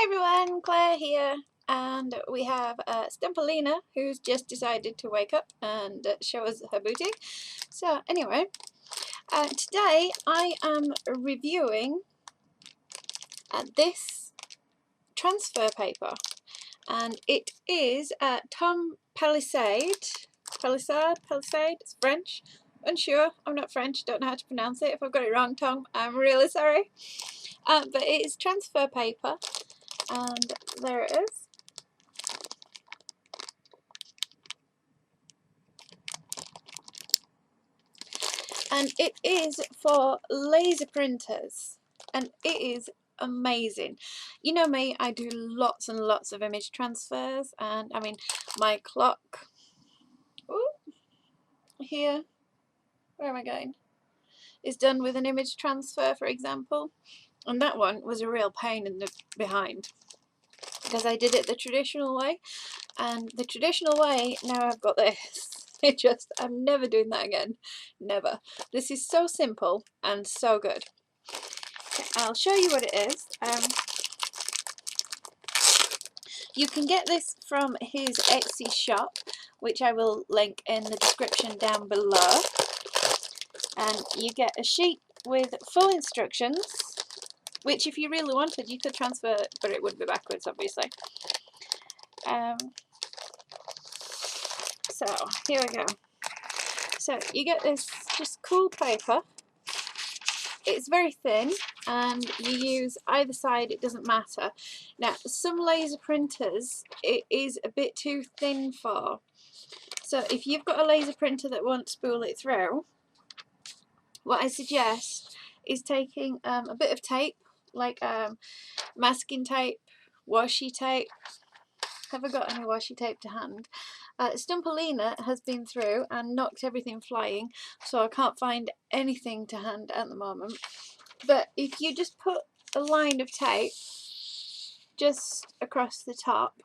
Hi everyone, Claire here, and we have Stumpolina, who's just decided to wake up and show us her booty. So anyway, today I am reviewing this transfer paper, and it is Tom Palissade. Palissade, it's French. Unsure, I'm not French, don't know how to pronounce it. If I've got it wrong, Tom, I'm really sorry. But it is transfer paper, and there it is. And it is for laser printers, and it is amazing. You know me, I do lots and lots of image transfers, and I mean my clock here, where am I going, is done with an image transfer, for example, and that one was a real pain in the behind because I did it the traditional way, and the traditional way, now I've got this. I'm never doing that again. Never. This is so simple and so good. I'll show you what it is. You can get this from his Etsy shop, which I will link in the description down below. And you get a sheet with full instructions, which if you really wanted you could transfer, but it would be backwards obviously. So here we go. So you get this just cool paper. It's very thin, and you use either side, it doesn't matter. Now some laser printers it is a bit too thin for, so if you've got a laser printer that won't spool it through, what I suggest is taking a bit of tape, like masking tape, washi tape. Have I got any washi tape to hand? Stumpolina has been through and knocked everything flying, so I can't find anything to hand at the moment. But if you just put a line of tape just across the top,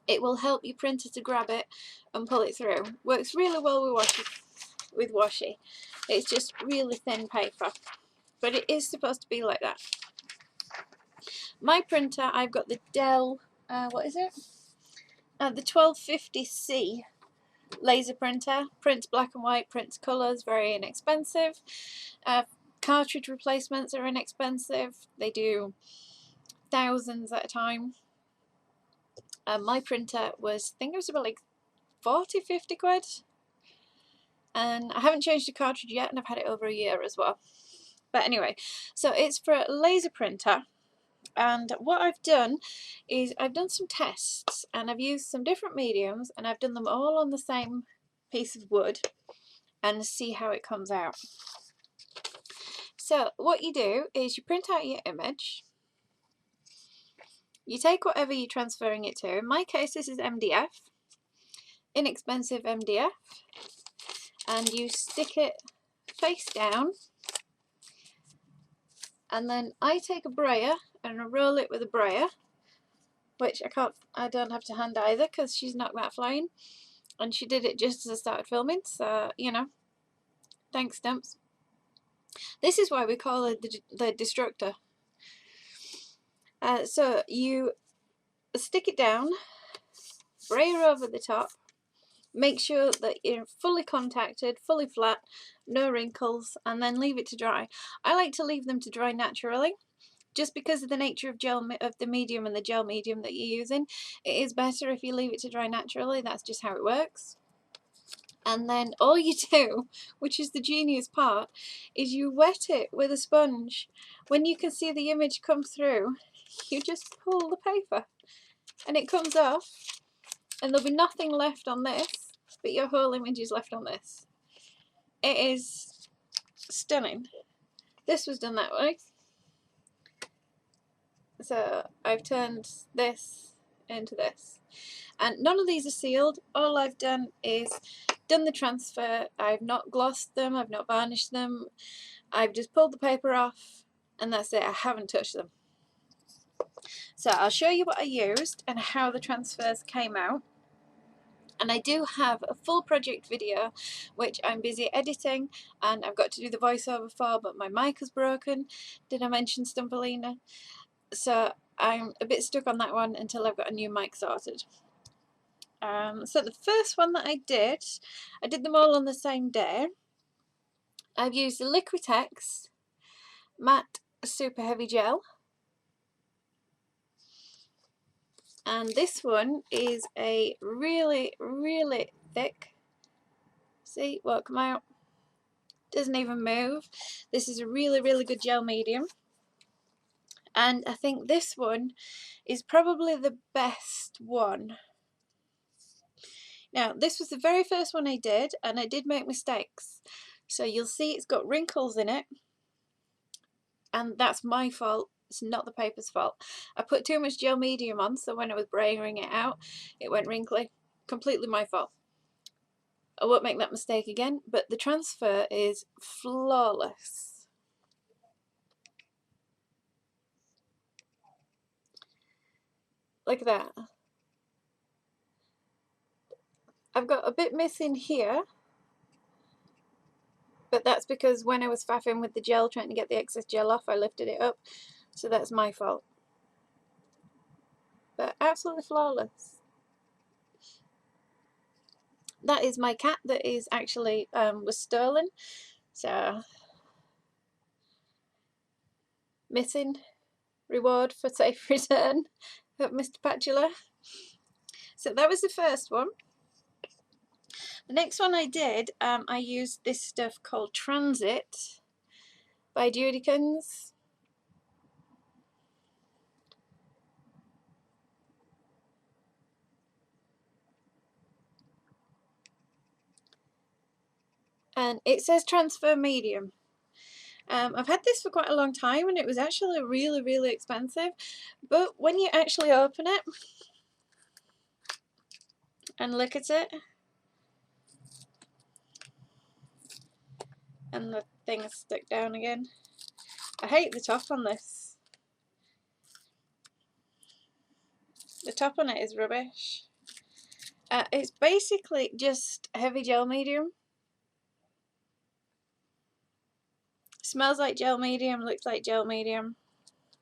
it will help your printer to grab it and pull it through. Works really well with washi. It's just really thin paper, but it is supposed to be like that. My printer, I've got the Dell, what is it? The 1250C laser printer. Prints black and white, prints colours, very inexpensive. Cartridge replacements are inexpensive. They do thousands at a time. My printer was, I think it was about like 40-50 quid. And I haven't changed the cartridge yet, and I've had it over a year as well. But anyway, so it's for a laser printer. And what I've done is I've done some tests, and I've used some different mediums, and I've done them all on the same piece of wood and see how it comes out. So what you do is you print out your image, you take whatever you're transferring it to. In my case this is MDF, inexpensive MDF, and you stick it face down, and then I take a brayer and I roll it with a brayer, which I don't have to hand either because she's knocked that flying, and she did it just as I started filming, so you know, thanks Stumps. This is why we call her the Destructor. So you stick it down, brayer over the top, make sure that you're fully contacted, fully flat, no wrinkles, and then leave it to dry. I like to leave them to dry naturally, just because of the nature of the medium and the gel medium that you're using. It is better if you leave it to dry naturally. That's just how it works. And then all you do, which is the genius part, is you wet it with a sponge. When you can see the image come through, you just pull the paper and it comes off, and there'll be nothing left on this, but your whole image is left on this. It is stunning. This was done that way. So I've turned this into this, and none of these are sealed. All I've done is done the transfer. I've not glossed them, I've not varnished them, I've just pulled the paper off, and that's it. I haven't touched them. So I'll show you what I used and how the transfers came out. And I do have a full project video which I'm busy editing, and I've got to do the voiceover for, but my mic is broken. Did I mention Stumpolina? So I'm a bit stuck on that one until I've got a new mic sorted. So the first one that I did them all on the same day. I've used the Liquitex Matte Super Heavy Gel. And this one is a really, really thick. See what come out? Doesn't even move. This is a really, really good gel medium. And I think this one is probably the best one. Now, this was the very first one I did, and I did make mistakes. So you'll see it's got wrinkles in it. And that's my fault. It's not the paper's fault. I put too much gel medium on, so when I was brayering it out, it went wrinkly. Completely my fault. I won't make that mistake again, but the transfer is flawless. Look at that. I've got a bit missing here, but that's because when I was faffing with the gel, trying to get the excess gel off, I lifted it up, so that's my fault. But absolutely flawless. That is my cat that is actually was stolen, so missing reward for safe return of Mr. Patula. So that was the first one. The next one I did, I used this stuff called Transit by Judikins. And it says transfer medium. I've had this for quite a long time and it was actually really, really expensive. But when you actually open it and look at it, and the thing is stuck down again. I hate the top on this. The top on it is rubbish. It's basically just heavy gel medium. Smells like gel medium, looks like gel medium.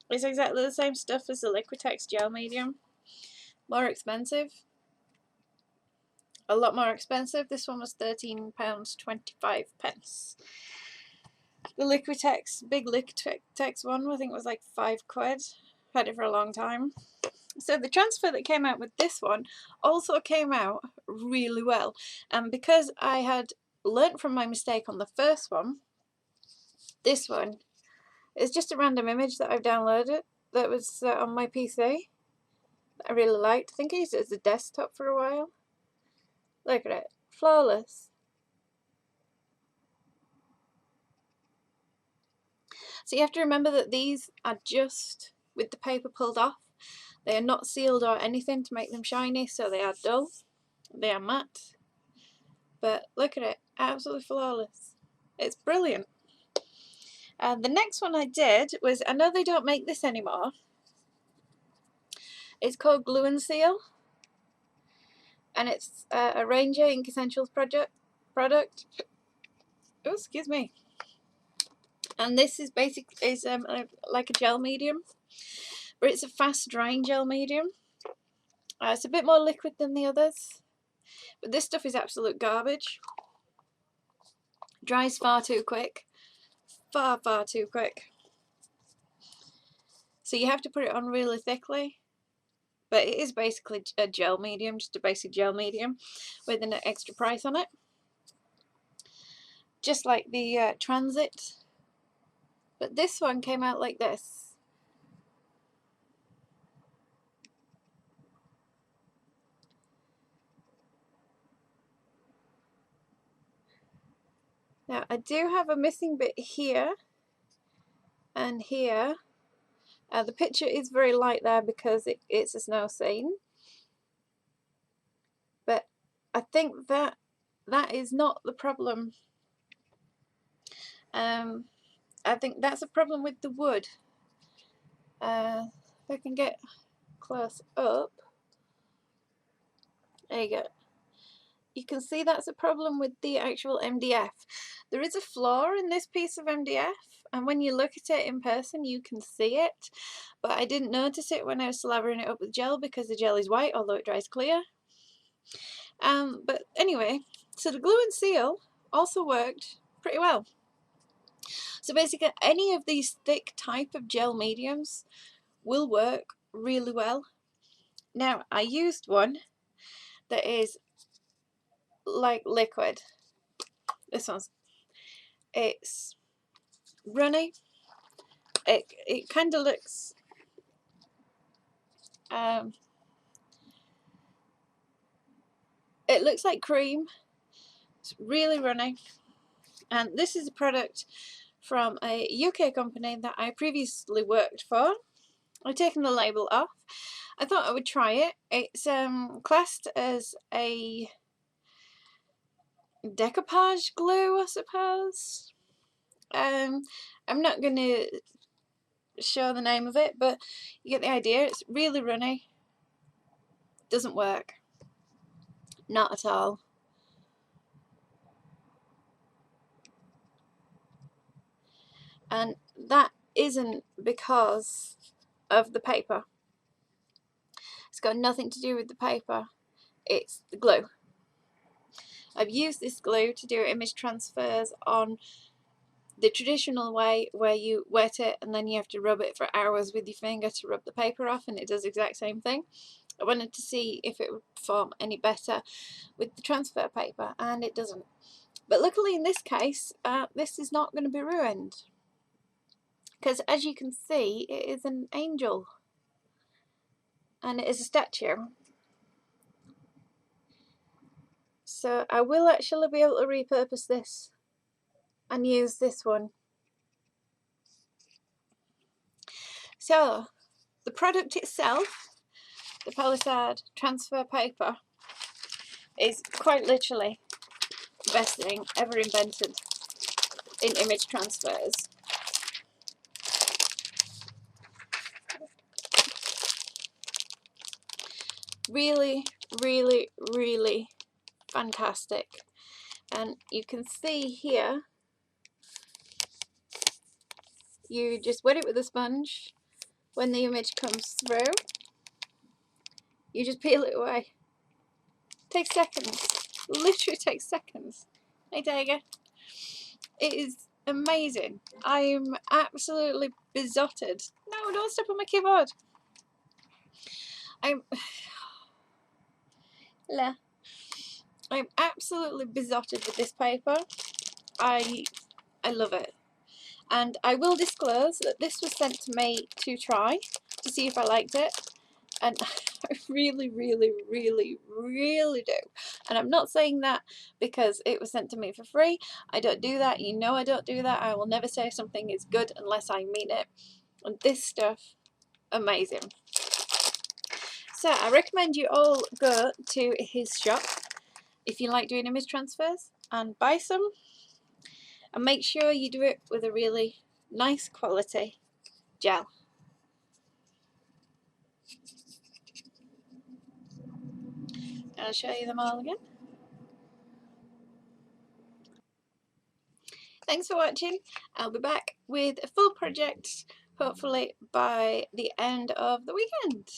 It's exactly the same stuff as the Liquitex gel medium. More expensive. A lot more expensive. This one was £13.25. The Liquitex, big Liquitex one, I think was like £5. Had it for a long time. So the transfer that came out with this one also came out really well. And because I had learnt from my mistake on the first one, this one is just a random image that I've downloaded that was on my PC that I really liked. I think I used it as a desktop for a while. Look at it. Flawless. So you have to remember that these are just with the paper pulled off. They are not sealed or anything to make them shiny, so they are dull. They are matte. But look at it. Absolutely flawless. It's brilliant. And the next one I did was, I know they don't make this anymore. It's called Glue and Seal. And it's a Ranger Ink Essentials product. Oh, excuse me. And this is basically like a gel medium, but it's a fast drying gel medium. It's a bit more liquid than the others, but this stuff is absolute garbage. Dries far too quick. Far too quick. So you have to put it on really thickly. But it is basically a gel medium, just a basic gel medium with an extra price on it. Just like the Transit. But this one came out like this. Now I do have a missing bit here and here. The picture is very light there because it's a snow scene. But I think that is not the problem. I think that's a problem with the wood. If I can get close up. There you go. you can see that's a problem with the actual MDF. There is a flaw in this piece of MDF, and when you look at it in person you can see it, but I didn't notice it when I was slavering it up with gel because the gel is white although it dries clear. But anyway, so the glue and seal also worked pretty well. So basically any of these thick type of gel mediums will work really well. Now I used one that is like liquid. This it's runny. It kind of looks it looks like cream. It's really runny, and this is a product from a UK company that I previously worked for. I've taken the label off. I thought I would try it. It's classed as a decoupage glue, I suppose. I'm not going to show the name of it, but you get the idea. It's really runny. Doesn't work. Not at all. And that isn't because of the paper. It's got nothing to do with the paper. It's the glue. I've used this glue to do image transfers on the traditional way where you wet it and then you have to rub it for hours with your finger to rub the paper off, and it does the exact same thing. I wanted to see if it would perform any better with the transfer paper, and it doesn't. But luckily in this case, this is not going to be ruined, because as you can see it is an angel and it is a statue. So I will actually be able to repurpose this and use this one. So the product itself, the Palissade transfer paper, is quite literally the best thing ever invented in image transfers. Really, really, really fantastic. And you can see here, you just wet it with a sponge. When the image comes through, you just peel it away. Takes seconds. Literally takes seconds. Hey Tiger. It is amazing. I'm absolutely besotted. No, don't step on my keyboard. I'm absolutely besotted with this paper. I love it. And I will disclose that this was sent to me to try to see if I liked it, and I really, really, really, really do. And I'm not saying that because it was sent to me for free. I don't do that. You know I don't do that. I will never say something is good unless I mean it. And this stuff, amazing. So I recommend you all go to his shop if you like doing image transfers and buy some. And make sure you do it with a really nice quality gel. I'll show you them all again. Thanks for watching. I'll be back with a full project hopefully by the end of the weekend.